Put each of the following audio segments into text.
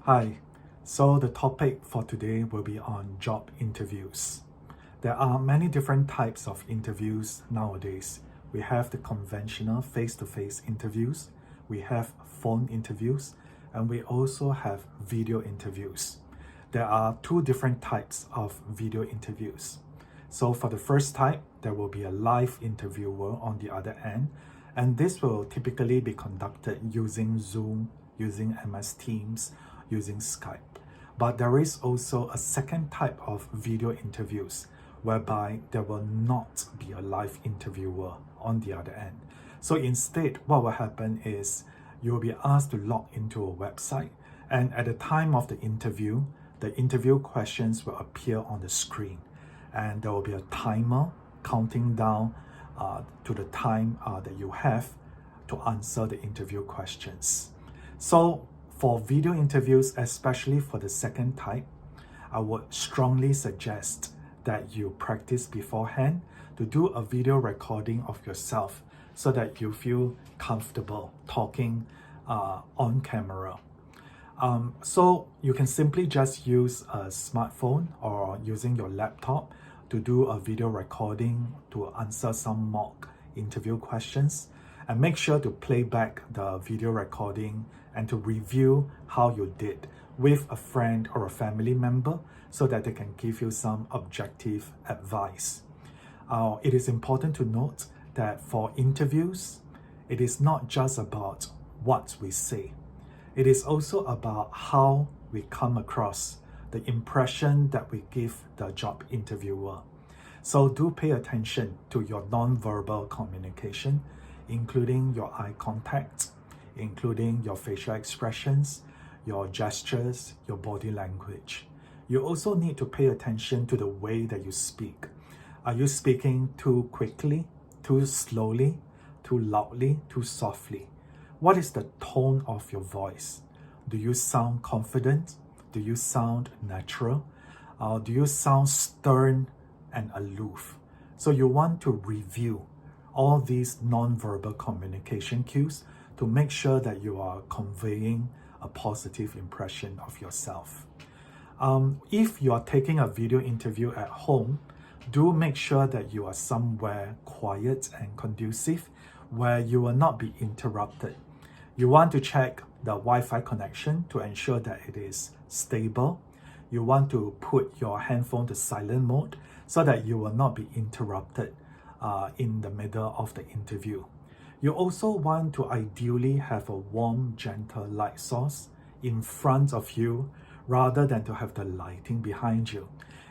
Hi, so the topic for today will be on job interviews. There are many different types of interviews nowadays. We have the conventional face-to-face interviews, we have phone interviews, and we also have video interviews. There are two different types of video interviews. So for the first type, there will be a live interviewer on the other end, and this will typically be conducted using Zoom, using MS Teams, using Skype. But there is also a second type of video interviews whereby there will not be a live interviewer on the other end. So instead, what will happen is you will be asked to log into a website, and at the time of the interview questions will appear on the screen, and there will be a timer counting down to the time that you have to answer the interview questions. So for video interviews, especially for the second type, I would strongly suggest that you practice beforehand to do a video recording of yourself so that you feel comfortable talking on camera. So you can simply just use a smartphone or using your laptop to do a video recording to answer some mock interview questions, and make sure to play back the video recording and to review how you did with a friend or a family member so that they can give you some objective advice. It is important to note that for interviews, it is not just about what we say. It is also about how we come across, the impression that we give the job interviewer. So do pay attention to your non-verbal communication, including your eye contact, including your facial expressions, your gestures, your body language. You also need to pay attention to the way that you speak. Are you speaking too quickly, too slowly, too loudly, too softly? What is the tone of your voice? Do you sound confident? Do you sound natural? Do you sound stern and aloof? So you want to review all these non-verbal communication cues to make sure that you are conveying a positive impression of yourself. If you are taking a video interview at home, do make sure that you are somewhere quiet and conducive where you will not be interrupted. You want to check the Wi-Fi connection to ensure that it is stable. You want to put your handphone to silent mode so that you will not be interrupted in the middle of the interview. You also want to ideally have a warm, gentle light source in front of you rather than to have the lighting behind you.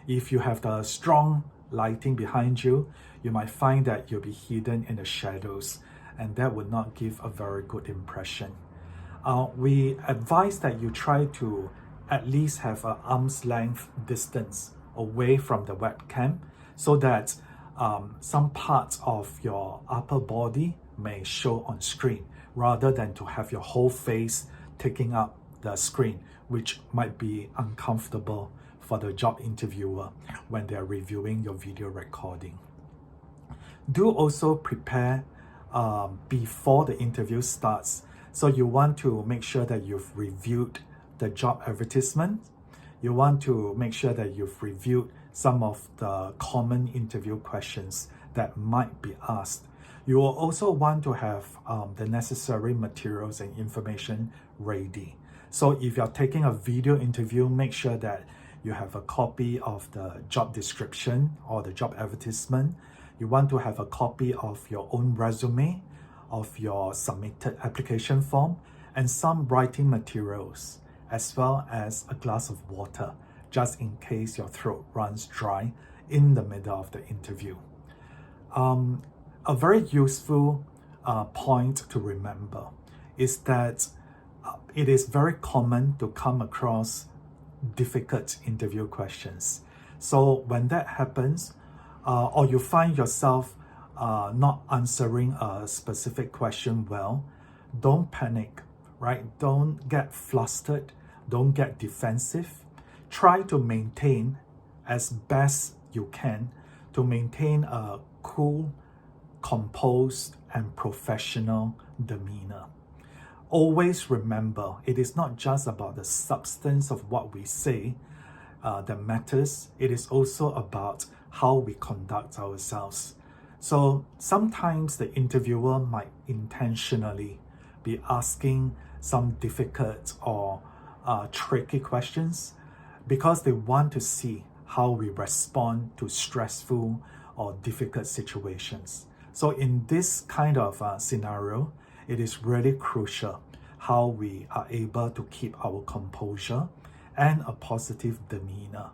If you have the strong lighting behind you, you might find that you'll be hidden in the shadows, and that would not give a very good impression. We advise that you try to at least have an arm's length distance away from the webcam so that some parts of your upper body may show on screen rather than to have your whole face taking up the screen, which might be uncomfortable for the job interviewer when they're reviewing your video recording. Do also prepare before the interview starts. So you want to make sure that you've reviewed the job advertisement. You want to make sure that you've reviewed some of the common interview questions that might be asked. You will also want to have the necessary materials and information ready. So if you're taking a video interview, make sure that you have a copy of the job description or the job advertisement. You want to have a copy of your own resume, of your submitted application form, and some writing materials, as well as a glass of water, just in case your throat runs dry in the middle of the interview. A very useful point to remember is that it is very common to come across difficult interview questions. So when that happens, or you find yourself not answering a specific question well, don't panic, right? Don't get flustered, don't get defensive. Try to maintain as best you can to maintain a cool, composed, and professional demeanor. always remember, it is not just about the substance of what we say that matters. It is also about how we conduct ourselves. So sometimes the interviewer might intentionally be asking some difficult or tricky questions because they want to see how we respond to stressful or difficult situations. So in this kind of scenario, it is really crucial how we are able to keep our composure and a positive demeanor,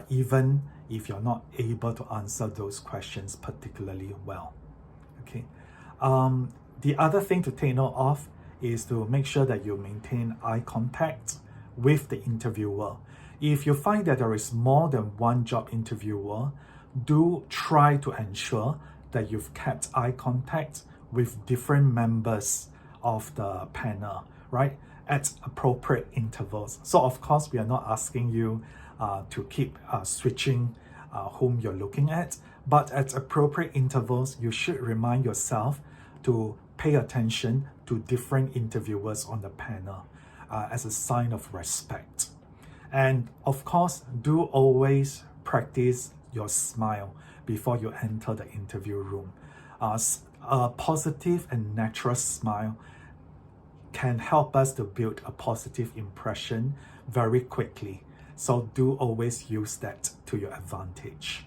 even if you're not able to answer those questions particularly well. Okay. The other thing to take note of is to make sure that you maintain eye contact with the interviewer. If you find that there is more than one job interviewer, do try to ensure that you've kept eye contact with different members of the panel, right, at appropriate intervals. So of course, we are not asking you to keep switching whom you're looking at, but at appropriate intervals, you should remind yourself to pay attention to different interviewers on the panel as a sign of respect. And of course, do always practice your smile before you enter the interview room. A positive and natural smile can help us to build a positive impression very quickly. So do always use that to your advantage.